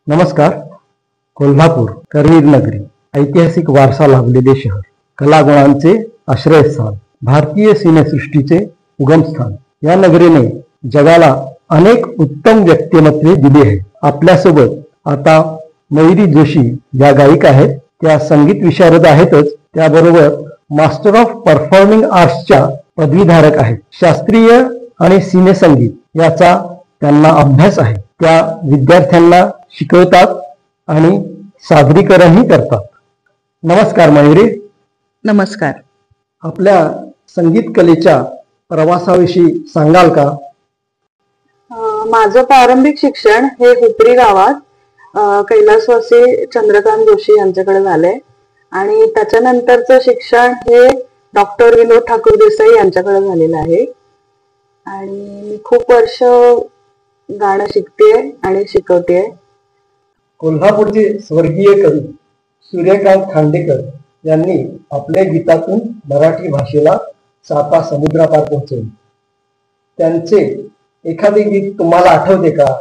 नमस्कार. कोल्हापूर करवीर नगरी, ऐतिहासिक वारसा लाभलेले शहर, कलागुणांचे आश्रयस्थान, भारतीय सिनेसृष्टीचे उगमस्थान. या नगरीने जगाला अनेक उत्तम व्यक्तिमत्वे दिली आहेत. आपल्यासोबत आता मयुरी जोशी या गायिका आहेत. त्या संगीत विशारद आहेतच, त्याबरोबर मास्टर ऑफ परफॉर्मिंग आर्ट्सच्या पदवीधारक आहेत. शास्त्रीय आणि सिनेसंगीत याचा त्यांना अभ्यास आहे. त्या विद्यार्थ्यांना शिकवतात आणि सादरीकरणही करतात. नमस्कार मयुरी. नमस्कार. आपल्या संगीत कलेच्या प्रवासाविषयी सांगाल का? माझं प्रारंभिक शिक्षण हे हुपरी गावात कैलासवासी चंद्रकांत जोशी यांच्याकडे झालंय आणि त्याच्यानंतरचं शिक्षण हे डॉक्टर विनोद ठाकूर देसाई यांच्याकडे झालेलं आहे. आणि मी खूप वर्ष गाणं शिकतेय आणि शिकवतेय. कोल्हापूरचे स्वर्गीय कवी सूर्यकांत खांडेकर यांनी आपल्या गीतातून मराठी भाषेला साता समुद्रापार पोहोचवले. त्यांचे एखादे गीत तुम्हाला आठवते का?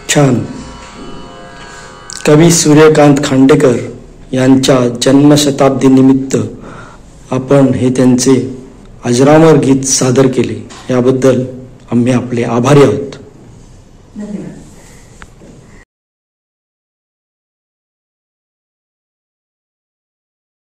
छान. कवी सूर्यकांत खांडेकर यांच्या जन्मशताब्दी निमित्त आपण हे त्यांचे अजरामर गीत सादर केले, याबद्दल आम्ही आपले आभारी आहोत. धन्यवाद.